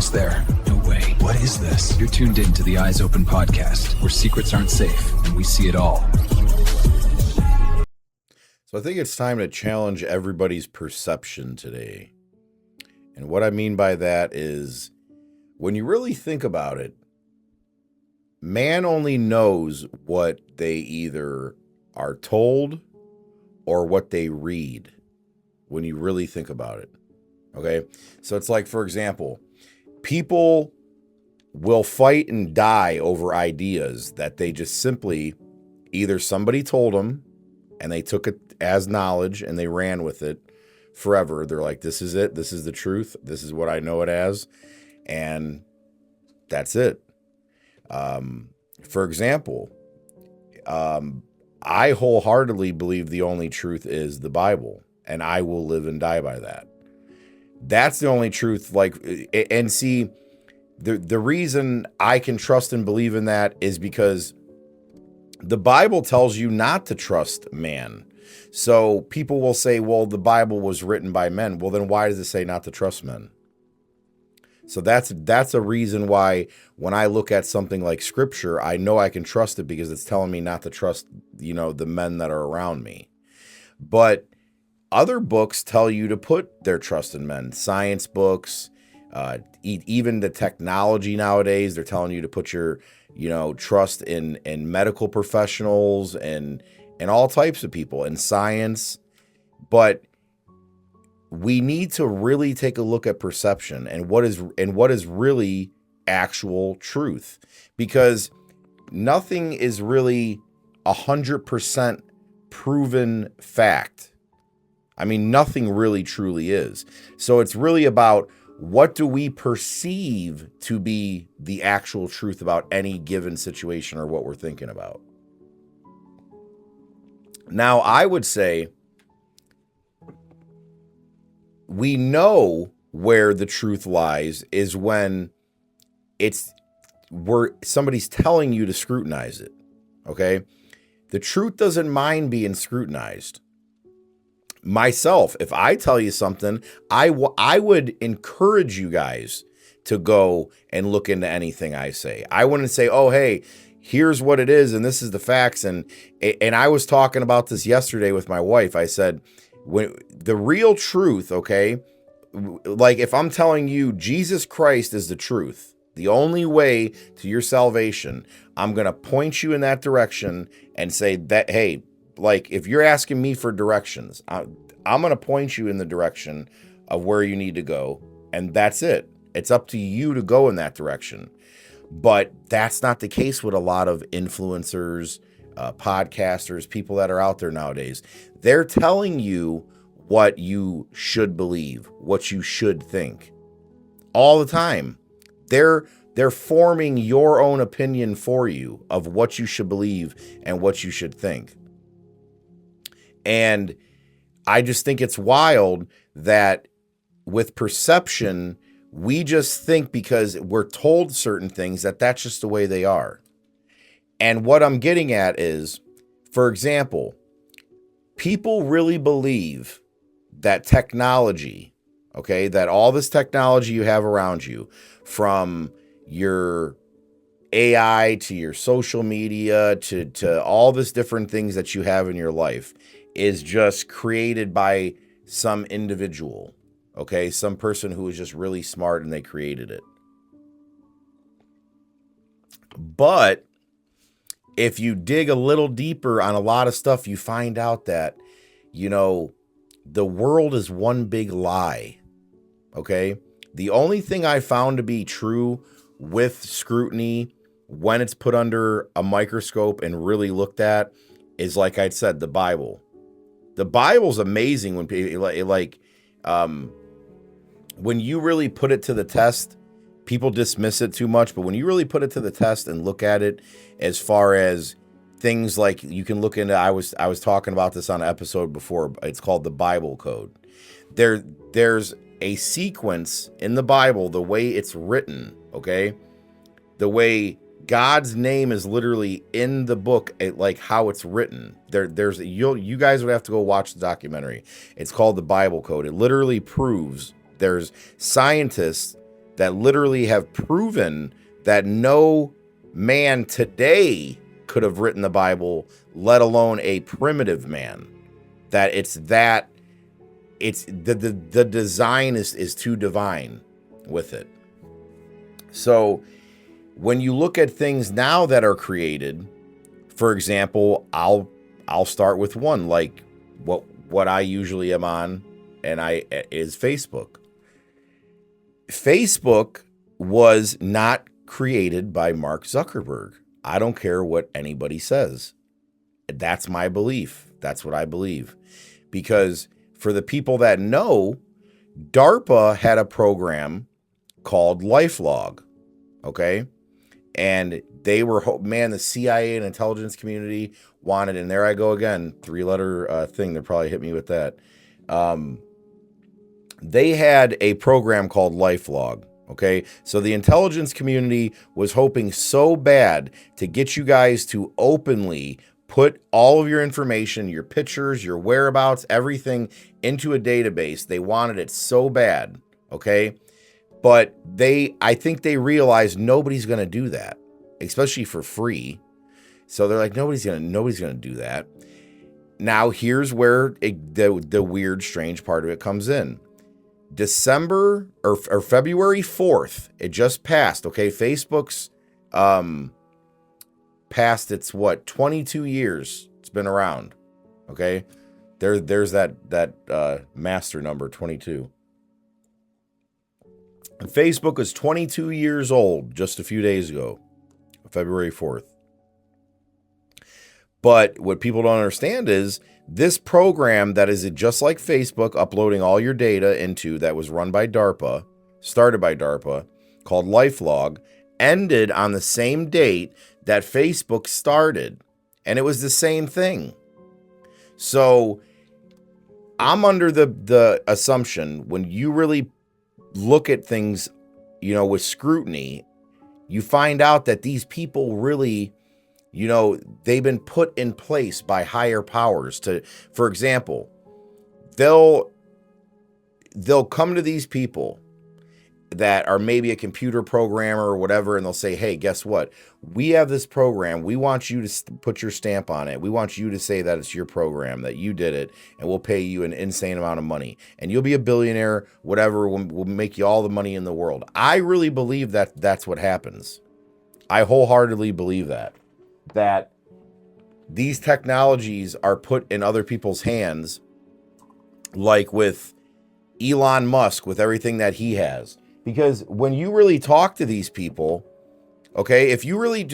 almost there. No way. What is this? You're tuned in to the Eyes Open podcast, where secrets aren't safe and we see it all. So I think it's time to challenge everybody's perception today. And what I mean by that is, when you really think about it, man only knows what they either are told or what they read, when you really think about it. Okay? So it's like, for example, people will fight and die over ideas that they just simply, either somebody told them and they took it as knowledge and they ran with it forever. They're like, this is it. This is the truth. This is what I know it as. And that's it. For example, I wholeheartedly believe the only truth is the Bible, and I will live and die by that. That's the only truth. And see, the reason I can trust and believe in that is because the Bible tells you not to trust man. So people will say, well, the Bible was written by men. Well, then why does it say not to trust men? So that's a reason why when I look at something like scripture, I know I can trust it because it's telling me not to trust, the men that are around me. But other books tell you to put their trust in men. Science books, even the technology nowadays, they're telling you to put your, trust in medical professionals and all types of people in science. But we need to really take a look at perception and what is really actual truth, because nothing is really 100% proven fact. I mean, nothing really truly is. So it's really about, what do we perceive to be the actual truth about any given situation or what we're thinking about? Now, I would say we know where the truth lies is when somebody's telling you to scrutinize it, okay? The truth doesn't mind being scrutinized. Myself, if I tell you something, I would encourage you guys to go and look into anything I say. I wouldn't say, oh, hey, here's what it is, and this is the facts. And I was talking about this yesterday with my wife. I said, when the real truth, okay, like if I'm telling you Jesus Christ is the truth, the only way to your salvation, I'm going to point you in that direction and say that, hey, like if you're asking me for directions, I'm going to point you in the direction of where you need to go. And that's it. It's up to you to go in that direction. But that's not the case with a lot of influencers, podcasters, people that are out there nowadays. They're telling you what you should believe, what you should think all the time. They're forming your own opinion for you of what you should believe and what you should think. And I just think it's wild that with perception, we just think because we're told certain things that that's just the way they are. And what I'm getting at is, for example, people really believe that technology, okay, that all this technology you have around you, from your AI to your social media to all this different things that you have in your life, is just created by some individual, okay? Some person who is just really smart and they created it. But if you dig a little deeper on a lot of stuff, you find out that, the world is one big lie, okay? The only thing I found to be true with scrutiny, when it's put under a microscope and really looked at, is, like I said, the Bible. The Bible's amazing when people when you really put it to the test. People dismiss it too much, but when you really put it to the test and look at it, as far as things like you can look into, I was talking about this on an episode before. It's called the Bible Code. There's a sequence in the Bible, the way it's written, okay, the way God's name is literally in the book, like how it's written. You guys would have to go watch the documentary. It's called the Bible Code. It literally proves, there's scientists that literally have proven that no man today could have written the Bible, let alone a primitive man. That it's the design is too divine with it. So when you look at things now that are created, for example, I'll start with one, like what I usually am on, and is Facebook. Facebook was not created by Mark Zuckerberg. I don't care what anybody says. That's my belief. That's what I believe. Because for the people that know, DARPA had a program called LifeLog, okay? And they were, man, the CIA and intelligence community wanted, and there I go again, 3-letter thing, they'll probably hit me with that. They had a program called LifeLog, okay? So the intelligence community was hoping so bad to get you guys to openly put all of your information, your pictures, your whereabouts, everything into a database. They wanted it so bad, okay? But I think they realized nobody's going to do that, especially for free. So they're like, nobody's going to do that. Now, here's where the weird, strange part of it comes in. December or February 4th, it just passed, okay? Facebook's past its 22 years it's been around, okay? There's that master number, 22. And Facebook is 22 years old just a few days ago, February 4th. But what people don't understand is this program that is just like Facebook, uploading all your data into, that was run by DARPA, started by DARPA, called LifeLog, ended on the same date that Facebook started. And it was the same thing. So I'm under the assumption, when you really look at things, with scrutiny, you find out that these people really, they've been put in place by higher powers to, for example, they'll come to these people that are maybe a computer programmer or whatever, and they'll say, hey, guess what? We have this program. We want you to put your stamp on it. We want you to say that it's your program, that you did it, and we'll pay you an insane amount of money. And you'll be a billionaire, whatever, we'll make you all the money in the world. I really believe that that's what happens. I wholeheartedly believe that these technologies are put in other people's hands, like with Elon Musk, with everything that he has. Because when you really talk to these people, okay, if you really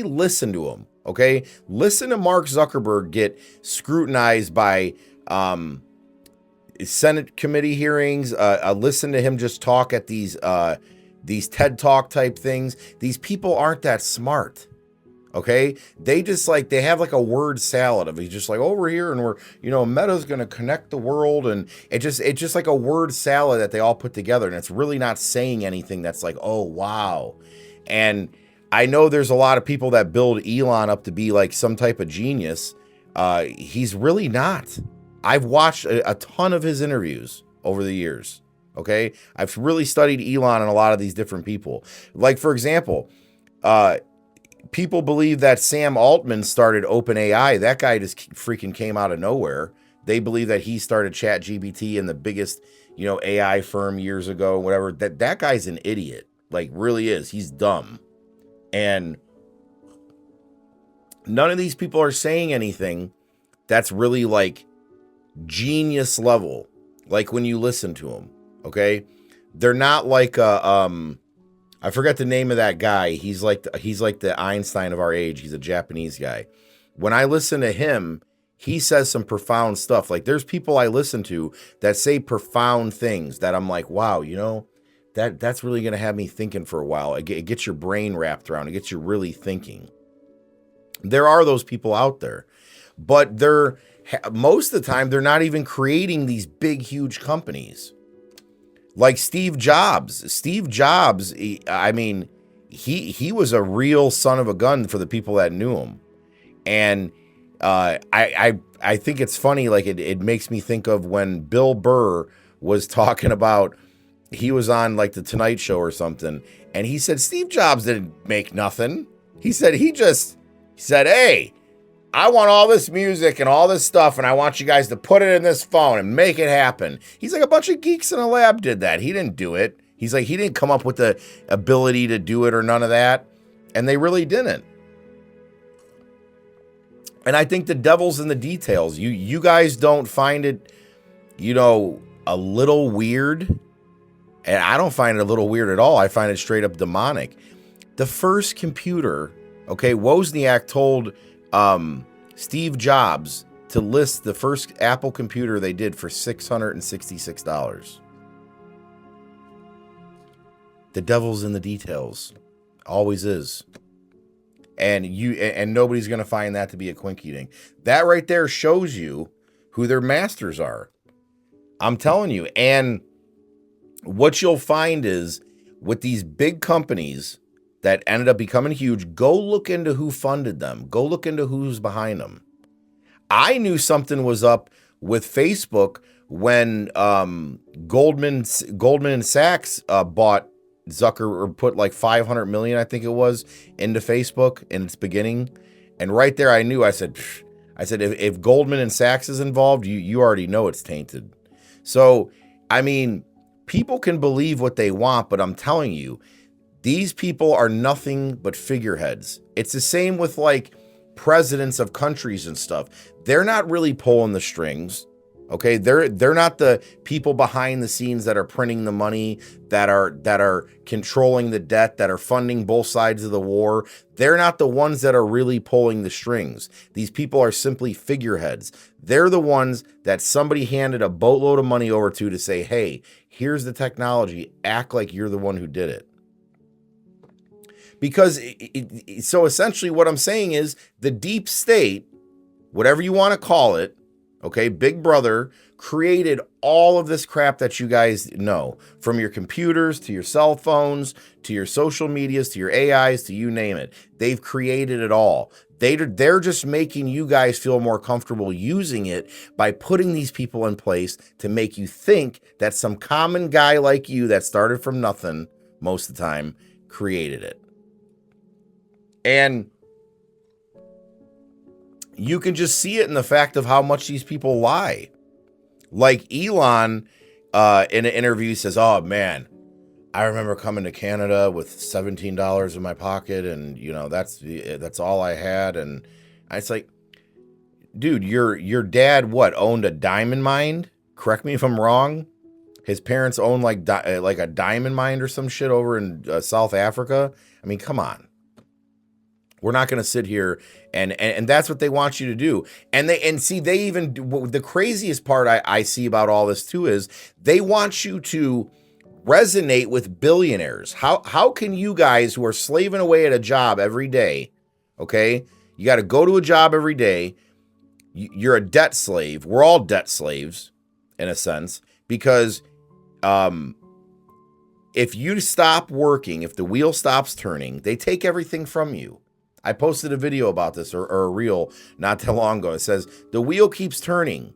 listen to them, okay, listen to Mark Zuckerberg get scrutinized by Senate committee hearings, listen to him just talk at these TED Talk type things. These people aren't that smart. Okay, they just they have a word salad of, he's just over here, and we're, Meta's going to connect the world, and it's just like a word salad that they all put together, and it's really not saying anything that's oh, wow. And I know there's a lot of people that build Elon up to be some type of genius. He's really not. I've watched a ton of his interviews over the years. Okay, I've really studied Elon and a lot of these different people. For example, people believe that Sam Altman started OpenAI. That guy just freaking came out of nowhere. They believe that he started ChatGPT and the biggest, AI firm years ago, whatever. That guy's an idiot. Really is. He's dumb. And none of these people are saying anything that's really genius level. When you listen to them, okay? They're not I forget the name of that guy. He's like the Einstein of our age. He's a Japanese guy. When I listen to him, he says some profound stuff. There's people I listen to that say profound things that I'm wow, that's really going to have me thinking for a while. It gets your brain wrapped around. It gets you really thinking. There are those people out there, but most of the time, they're not even creating these big, huge companies. Like Steve Jobs. Steve Jobs, he was a real son of a gun for the people that knew him. And I think it's funny, it makes me think of when Bill Burr was talking about he was on like the Tonight Show or something, and he said Steve Jobs didn't make nothing. He said he said, hey, I want all this music and all this stuff, and I want you guys to put it in this phone and make it happen. He's like, a bunch of geeks in a lab did that. He didn't do it. He's like, he didn't come up with the ability to do it or none of that. And they really didn't. And I think the devil's in the details. You guys don't find it, a little weird. And I don't find it a little weird at all. I find it straight up demonic. The first computer, okay, Wozniak told Steve Jobs to list the first Apple computer they did for $666. The devil's in the details. Always is. And nobody's going to find that to be a quinky ding. That right there shows you who their masters are. I'm telling you. And what you'll find is with these big companies that ended up becoming huge, go look into who funded them. Go look into who's behind them. I knew something was up with Facebook when Goldman Sachs bought Zucker, or put like 500 million, I think it was, into Facebook in its beginning. And right there, I knew. I said, if Goldman and Sachs is involved, you already know it's tainted. So, I mean, people can believe what they want, but I'm telling you, these people are nothing but figureheads. It's the same with like presidents of countries and stuff. They're not really pulling the strings. Okay, they're not the people behind the scenes that are printing the money, that are controlling the debt, that are funding both sides of the war. They're not the ones that are really pulling the strings. These people are simply figureheads. They're the ones that somebody handed a boatload of money over to say, hey, here's the technology. Act like you're the one who did it. Because so essentially what I'm saying is the deep state, whatever you want to call it, okay, Big Brother created all of this crap that you guys know, from your computers to your cell phones to your social medias to your AIs to you name it. They've created it all. They're just making you guys feel more comfortable using it by putting these people in place to make you think that some common guy like you that started from nothing most of the time created it. And you can just see it in the fact of how much these people lie. Like Elon, in an interview, says, oh, man, I remember coming to Canada with $17 in my pocket, and, that's all I had. And it's like, dude, your dad, owned a diamond mine? Correct me if I'm wrong. His parents owned like a diamond mine or some shit over in South Africa. I mean, come on. We're not going to sit here and that's what they want you to do. And they even, the craziest part I see about all this too is they want you to resonate with billionaires. How can you guys who are slaving away at a job every day, okay? You got to go to a job every day. You're a debt slave. We're all debt slaves in a sense, because if you stop working, if the wheel stops turning, they take everything from you. I posted a video about this or a reel not that long ago. It says the wheel keeps turning.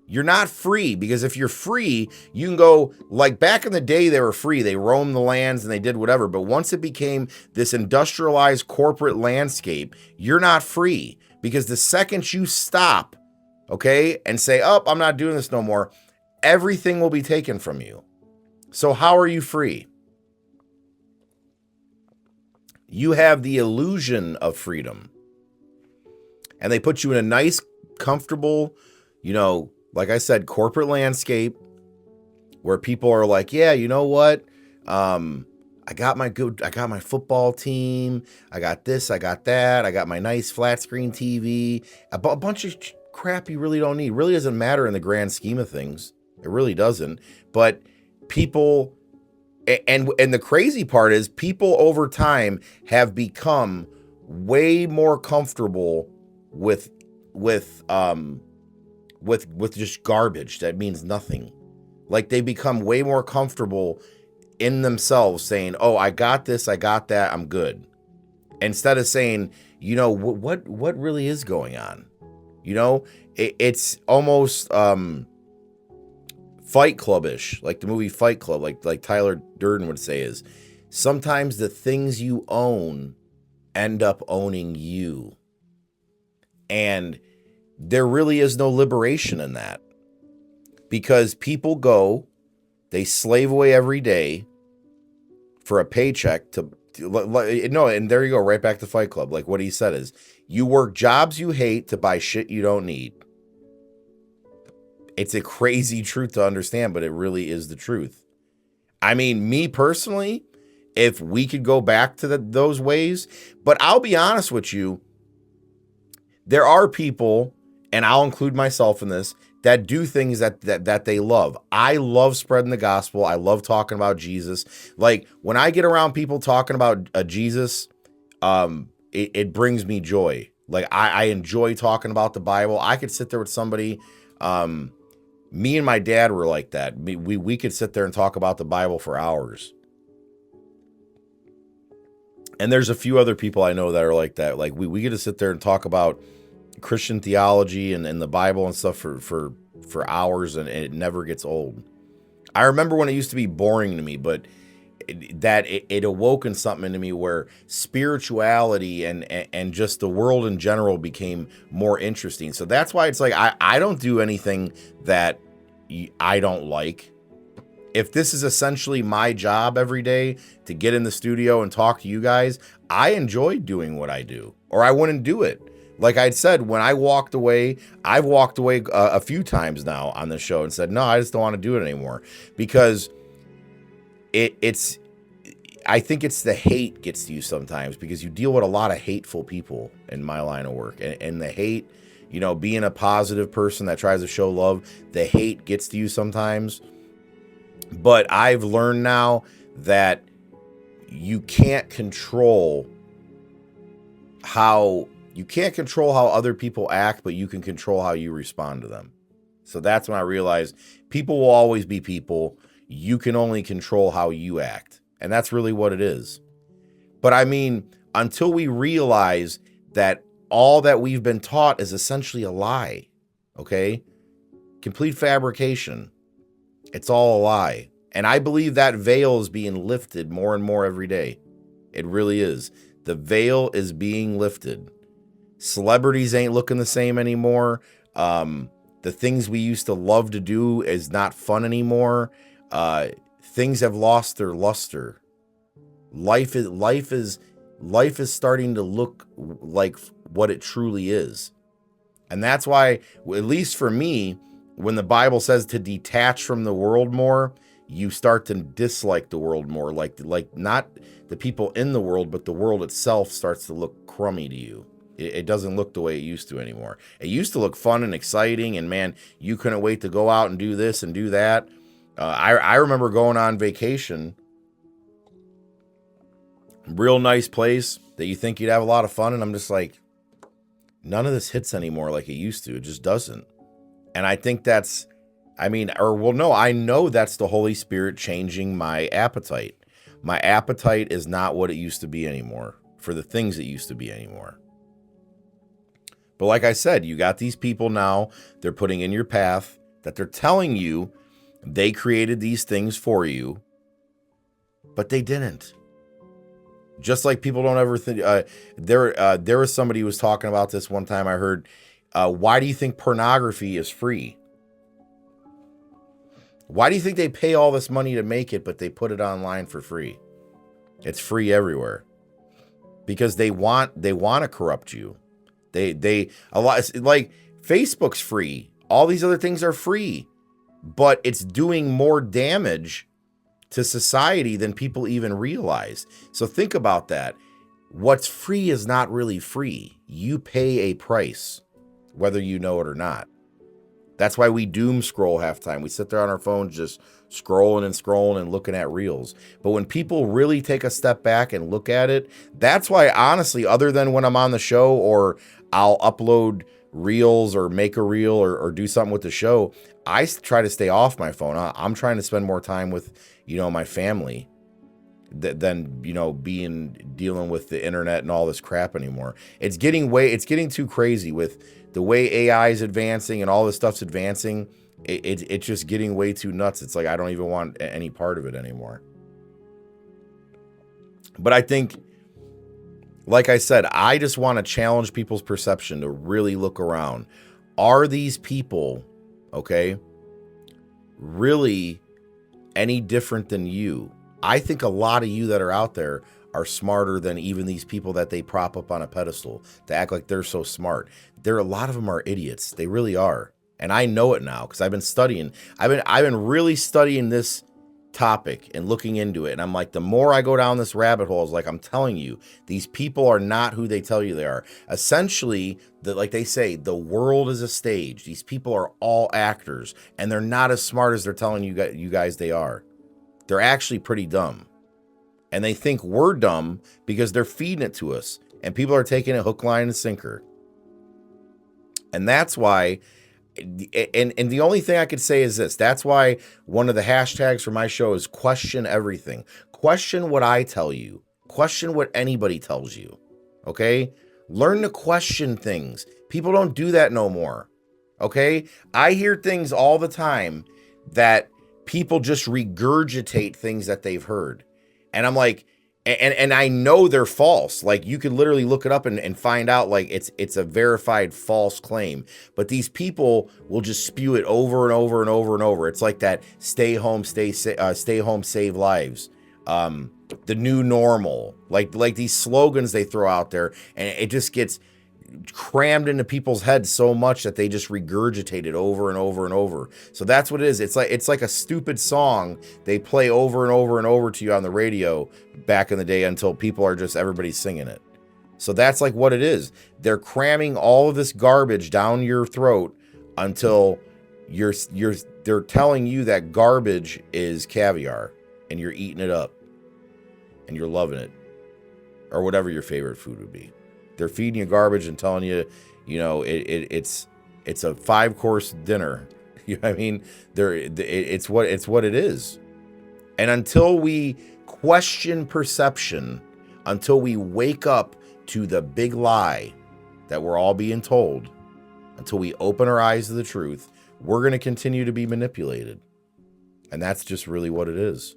You're not free, because if you're free, you can go, like back in the day, they were free. They roamed the lands and they did whatever. But once it became this industrialized corporate landscape, you're not free, because the second you stop, okay, and say, oh, I'm not doing this no more, everything will be taken from you. So how are you free? You have the illusion of freedom. And they put you in a nice, comfortable, like I said, corporate landscape where people are like, yeah, you know what? I got my football team. I got this, I got that. I got my nice flat screen TV. A bunch of crap you really don't need. Really doesn't matter in the grand scheme of things. It really doesn't. But people... And the crazy part is people over time have become way more comfortable with just garbage that means nothing. Like they become way more comfortable in themselves saying, oh, I got this, I got that, I'm good. Instead of saying, what really is going on? It's almost Fight Club-ish, like the movie Fight Club, like Tyler Durden would say, is sometimes the things you own end up owning you. And there really is no liberation in that, because people go, they slave away every day for a paycheck no, and there you go, right back to Fight Club. Like what he said is, you work jobs you hate to buy shit you don't need. It's a crazy truth to understand, but it really is the truth. I mean, me personally, if we could go back to those ways, but I'll be honest with you, there are people, and I'll include myself in this, that do things that they love. I love spreading the gospel. I love talking about Jesus. Like when I get around people talking about Jesus, it brings me joy. Like I enjoy talking about the Bible. I could sit there with somebody. Me and my dad were like that. We could sit there and talk about the Bible for hours. And there's a few other people I know that are like that. Like we get to sit there and talk about Christian theology and the Bible and stuff for hours, and it never gets old. I remember when it used to be boring to me, but it awoken something into me where spirituality and just the world in general became more interesting. So that's why it's like I don't do anything that I don't like. If this is essentially my job every day to get in the studio and talk to you guys, I enjoy doing what I do, or I wouldn't do it. Like I said, when I walked away, I've walked away a few times now on the show and said, no, I just don't want to do it anymore, because I think it's the hate gets to you sometimes, because you deal with a lot of hateful people in my line of work, and the hate, you know, being a positive person that tries to show love, the hate gets to you sometimes. But I've learned now that you can't control how other people act, but you can control how you respond to them. So that's when I realized people will always be people. You can only control how you act. And that's really what it is. But I mean, until we realize that all that we've been taught is essentially a lie, okay? Complete fabrication. It's all a lie. And I believe that veil is being lifted more and more every day. It really is. The veil is being lifted. Celebrities ain't looking the same anymore. The things we used to love to do is not fun anymore. Things have lost their luster. Life is starting to look like what it truly is. And that's why, at least for me, when the Bible says to detach from the world more, you start to dislike the world more. Like not the people in the world, but the world itself starts to look crummy to you. It doesn't look the way it used to anymore. It used to look fun and exciting, and man, you couldn't wait to go out and do this and do that. I remember going on vacation, real nice place that you think you'd have a lot of fun, and I'm just like, none of this hits anymore like it used to. It just doesn't. And I think I know that's the Holy Spirit changing my appetite. My appetite is not what it used to be anymore, for the things it used to be anymore. But like I said, you got these people now, they're putting in your path that they're telling you they created these things for you, but they didn't. Just like people don't ever think, there was somebody who was talking about this one time I heard, why do you think pornography is free? Why do you think they pay all this money to make it, but they put it online for free? It's free everywhere. Because they want to corrupt you. A lot, like Facebook's free. All these other things are free, but it's doing more damage to society than people even realize. So think about that. What's free is not really free. You pay a price, whether you know it or not. That's why we doom scroll half the time. We sit there on our phones just scrolling and looking at reels. But when people really take a step back and look at it, that's why, honestly, other than when I'm on the show or I'll upload reels or make a reel or do something with the show, I try to stay off my phone. I'm trying to spend more time with, my family than, dealing with the internet and all this crap anymore. It's getting too crazy with the way AI is advancing and all this stuff's advancing. it's just getting way too nuts. It's like I don't even want any part of it anymore. But I think, like I said, I just want to challenge people's perception to really look around. Are these people, okay, really any different than you? I think a lot of you that are out there are smarter than even these people that they prop up on a pedestal to act like they're so smart. A lot of them are idiots. They really are. And I know it now because I've been studying. I've been really studying this topic and looking into it. And I'm like, the more I go down this rabbit hole, it's like, I'm telling you, these people are not who they tell you they are. Essentially, like they say, the world is a stage. These people are all actors, and they're not as smart as they're telling you guys they are. They're actually pretty dumb. And they think we're dumb because they're feeding it to us. And people are taking it hook, line, and sinker. And that's why, and the only thing I could say is this. That's why one of the hashtags for my show is question everything. Question what I tell you. Question what anybody tells you. Okay? Learn to question things. People don't do that no more. Okay? I hear things all the time that people just regurgitate things that they've heard. And I'm like, and I know they're false. Like, you could literally look it up and find out, like, it's a verified false claim. But these people will just spew it over and over and over and over. It's like that stay home, save lives. The new normal. Like these slogans they throw out there, and it just gets crammed into people's heads so much that they just regurgitate it over and over and over. So that's what it is. It's like a stupid song they play over and over and over to you on the radio back in the day until people are just, everybody's singing it. So that's like what it is. They're cramming all of this garbage down your throat until they're telling you that garbage is caviar and you're eating it up and you're loving it, or whatever your favorite food would be. They're feeding you garbage and telling you, it's a 5-course dinner. You know what I mean? It's what it is. And until we question perception, until we wake up to the big lie that we're all being told, until we open our eyes to the truth, we're going to continue to be manipulated. And that's just really what it is.